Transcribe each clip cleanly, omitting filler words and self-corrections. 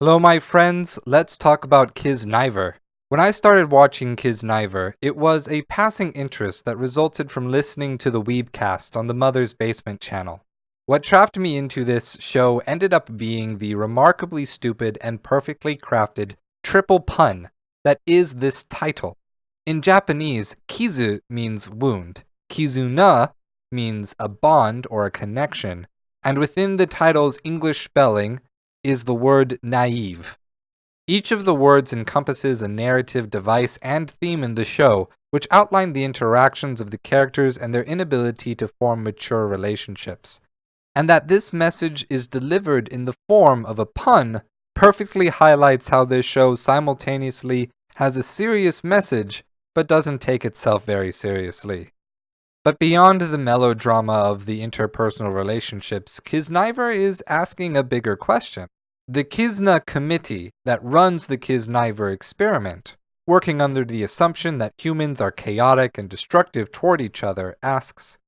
Hello, my friends. Let's talk about Kiznaiver. When I started watching Kiznaiver, it was a passing interest that resulted from listening to the Weebcast on the Mother's Basement channel. What trapped me into this show ended up being the remarkably stupid and perfectly crafted triple pun that is this title. In Japanese, kizu means wound, kizuna means a bond or a connection, and within the title's English spelling, is the word naive. Each of the words encompasses a narrative device and theme in the show, which outline the interactions of the characters and their inability to form mature relationships. And that this message is delivered in the form of a pun perfectly highlights how this show simultaneously has a serious message, but doesn't take itself very seriously. But beyond the melodrama of the interpersonal relationships, Kiznaiver is asking a bigger question. The Kizna committee that runs the Kiznaiver experiment, working under the assumption that humans are chaotic and destructive toward each other, asks,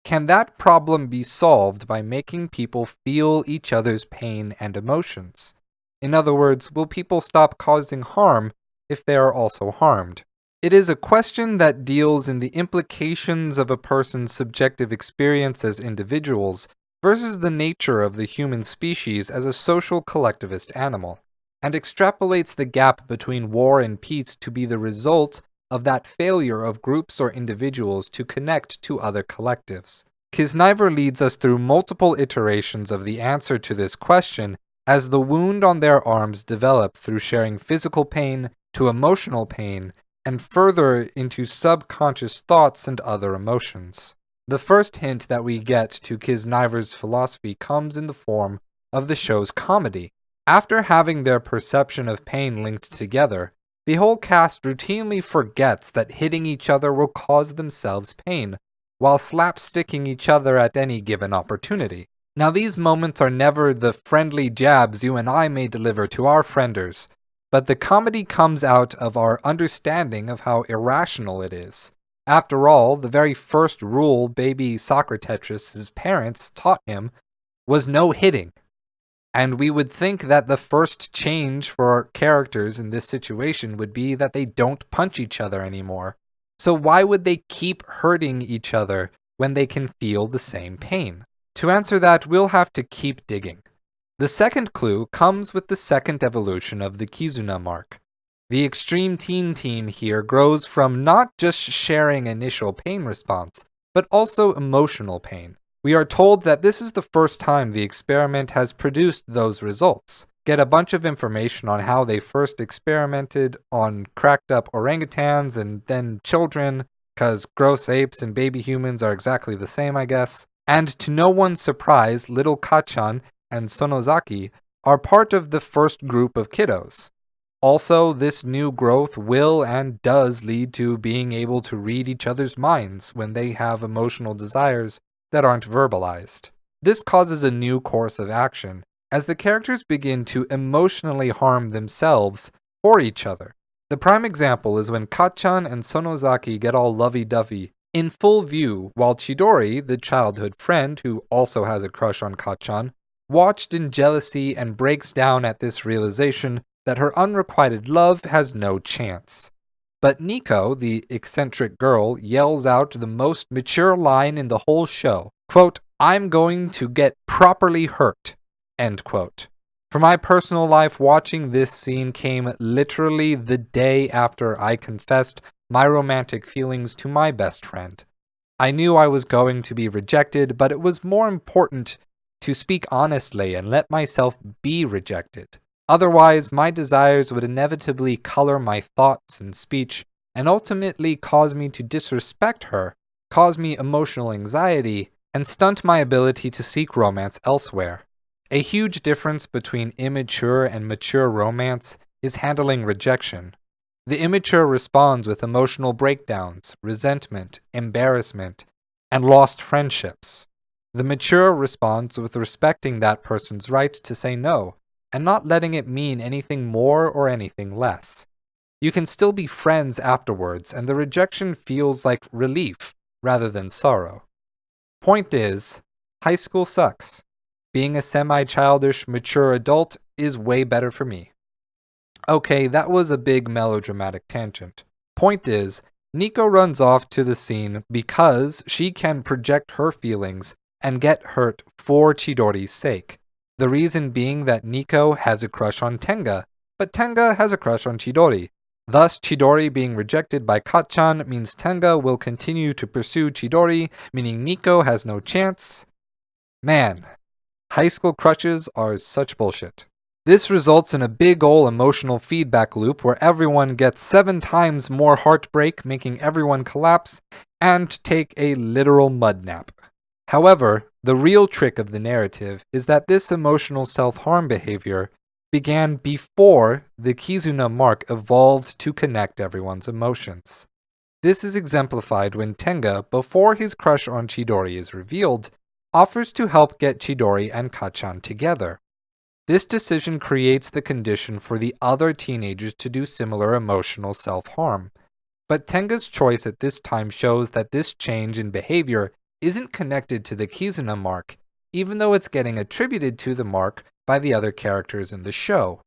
can that problem be solved by making people feel each other's pain and emotions? In other words, will people stop causing harm if they are also harmed? It is a question that deals in the implications of a person's subjective experience as individuals versus the nature of the human species as a social collectivist animal, and extrapolates the gap between war and peace to be the result of that failure of groups or individuals to connect to other collectives. Kiznaiver leads us through multiple iterations of the answer to this question as the wound on their arms develop through sharing physical pain to emotional pain, and further into subconscious thoughts and other emotions. The first hint that we get to Kiznaiver's philosophy comes in the form of the show's comedy. After having their perception of pain linked together, the whole cast routinely forgets that hitting each other will cause themselves pain, while slapsticking each other at any given opportunity. Now, these moments are never the friendly jabs you and I may deliver to our frienders, but the comedy comes out of our understanding of how irrational it is. After all, the very first rule baby Socratetris' parents taught him was no hitting. And we would think that the first change for our characters in this situation would be that they don't punch each other anymore. So why would they keep hurting each other when they can feel the same pain? To answer that, we'll have to keep digging. The second clue comes with the second evolution of the Kizuna mark. The extreme teen team here grows from not just sharing initial pain response, but also emotional pain. We are told that this is the first time the experiment has produced those results. Get a bunch of information on how they first experimented on cracked up orangutans and then children, cause gross apes and baby humans are exactly the same, I guess. And to no one's surprise, little Kachan and Sonozaki are part of the first group of kiddos. Also, this new growth will and does lead to being able to read each other's minds when they have emotional desires that aren't verbalized. This causes a new course of action as the characters begin to emotionally harm themselves for each other. The prime example is when Kachan and Sonozaki get all lovey-dovey in full view while Chidori, the childhood friend who also has a crush on Kachan, watched in jealousy and breaks down at this realization that her unrequited love has no chance. But Nico, the eccentric girl, yells out the most mature line in the whole show, quote, "I'm going to get properly hurt," end quote. For my personal life, watching this scene came literally the day after I confessed my romantic feelings to my best friend. I knew I was going to be rejected, but it was more important to speak honestly and let myself be rejected. Otherwise, my desires would inevitably color my thoughts and speech, and ultimately cause me to disrespect her, cause me emotional anxiety, and stunt my ability to seek romance elsewhere. A huge difference between immature and mature romance is handling rejection. The immature responds with emotional breakdowns, resentment, embarrassment, and lost friendships. The mature responds with respecting that person's right to say no, and not letting it mean anything more or anything less. You can still be friends afterwards, and the rejection feels like relief rather than sorrow. Point is, high school sucks. Being a semi-childish, mature adult is way better for me. Okay, that was a big melodramatic tangent. Point is, Nico runs off to the scene because she can project her feelings and get hurt for Chidori's sake. The reason being that Nico has a crush on Tenga, but Tenga has a crush on Chidori. Thus, Chidori being rejected by Kachan means Tenga will continue to pursue Chidori, meaning Nico has no chance. Man, high school crushes are such bullshit. This results in a big ol' emotional feedback loop where everyone gets 7 times more heartbreak, making everyone collapse and take a literal mud nap. However, the real trick of the narrative is that this emotional self-harm behavior began before the Kizuna mark evolved to connect everyone's emotions. This is exemplified when Tenga, before his crush on Chidori is revealed, offers to help get Chidori and Kachan together. This decision creates the condition for the other teenagers to do similar emotional self-harm. But Tenga's choice at this time shows that this change in behavior isn't connected to the Kizuna mark, even though it's getting attributed to the mark by the other characters in the show.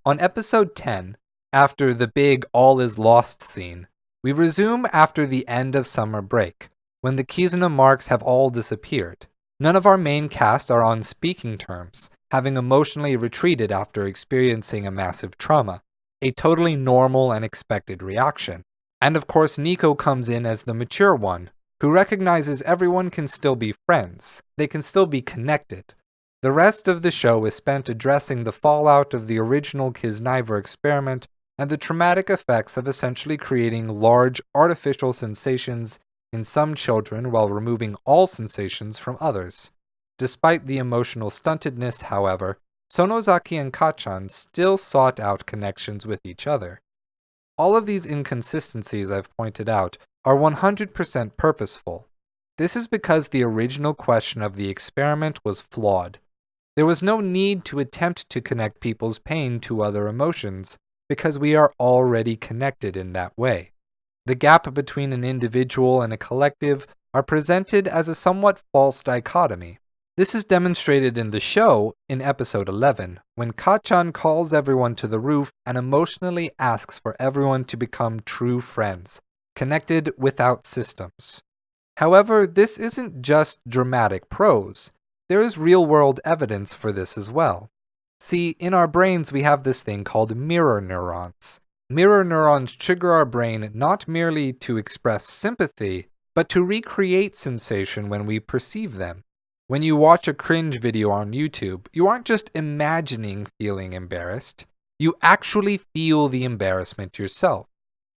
On episode 10, after the big all is lost scene, we resume after the end of summer break, when the Kizuna marks have all disappeared. None of our main cast are on speaking terms, having emotionally retreated after experiencing a massive trauma, a totally normal and expected reaction. And of course Nico comes in as the mature one, who recognizes everyone can still be friends, they can still be connected. The rest of the show is spent addressing the fallout of the original Kiznaiver experiment and the traumatic effects of essentially creating large artificial sensations in some children while removing all sensations from others. Despite the emotional stuntedness, however, Sonozaki and Kachan still sought out connections with each other. All of these inconsistencies I've pointed out are 100% purposeful. This is because the original question of the experiment was flawed. There was no need to attempt to connect people's pain to other emotions, because we are already connected in that way. The gap between an individual and a collective are presented as a somewhat false dichotomy. This is demonstrated in the show in episode 11, when Kachan calls everyone to the roof and emotionally asks for everyone to become true friends, connected without systems. However, this isn't just dramatic prose. There is real-world evidence for this as well. See, in our brains we have this thing called mirror neurons. Mirror neurons trigger our brain not merely to express sympathy, but to recreate sensation when we perceive them. When you watch a cringe video on YouTube, you aren't just imagining feeling embarrassed. You actually feel the embarrassment yourself.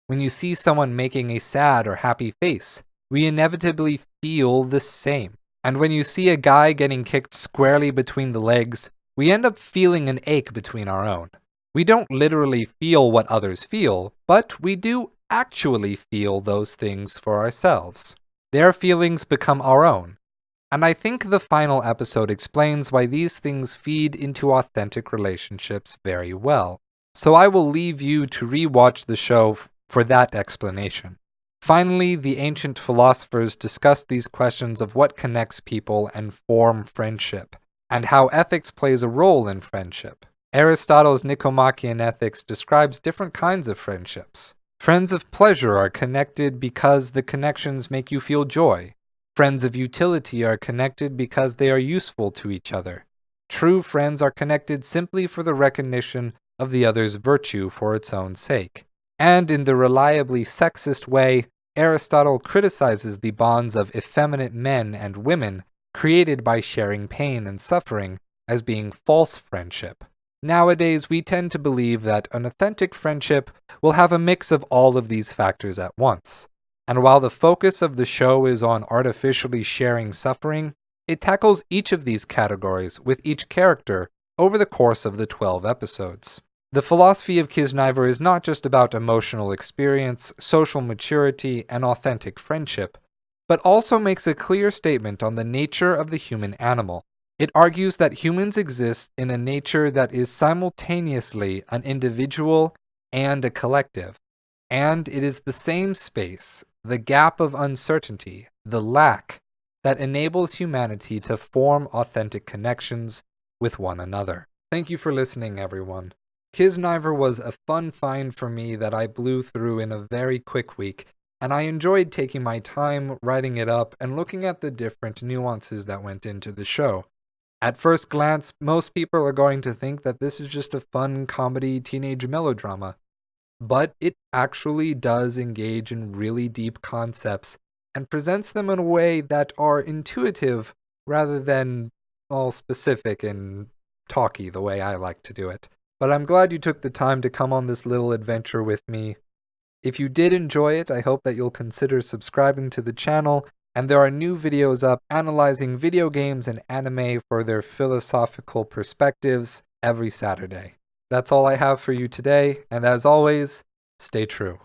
When you see someone making a sad or happy face, we inevitably feel the same. And when you see a guy getting kicked squarely between the legs, we end up feeling an ache between our own. We don't literally feel what others feel, but we do actually feel those things for ourselves. Their feelings become our own. And I think the final episode explains why these things feed into authentic relationships very well. So I will leave you to re-watch the show for that explanation. Finally, the ancient philosophers discussed these questions of what connects people and form friendship, and how ethics plays a role in friendship. Aristotle's Nicomachean Ethics describes different kinds of friendships. Friends of pleasure are connected because the connections make you feel joy. Friends of utility are connected because they are useful to each other. True friends are connected simply for the recognition of the other's virtue for its own sake. And in the reliably sexist way, Aristotle criticizes the bonds of effeminate men and women created by sharing pain and suffering as being false friendship. Nowadays, we tend to believe that an authentic friendship will have a mix of all of these factors at once. And while the focus of the show is on artificially sharing suffering, it tackles each of these categories with each character over the course of the 12 episodes. The philosophy of Kiznaiver is not just about emotional experience, social maturity, and authentic friendship, but also makes a clear statement on the nature of the human animal. It argues that humans exist in a nature that is simultaneously an individual and a collective. And it is the same space, the gap of uncertainty, the lack, that enables humanity to form authentic connections with one another. Thank you for listening, everyone. Kiznaiver was a fun find for me that I blew through in a very quick week, and I enjoyed taking my time writing it up and looking at the different nuances that went into the show. At first glance, most people are going to think that this is just a fun comedy teenage melodrama, but it actually does engage in really deep concepts and presents them in a way that are intuitive rather than all specific and talky the way I like to do it. But I'm glad you took the time to come on this little adventure with me. If you did enjoy it, I hope that you'll consider subscribing to the channel, and there are new videos up analyzing video games and anime for their philosophical perspectives every Saturday. That's all I have for you today, and as always, stay true.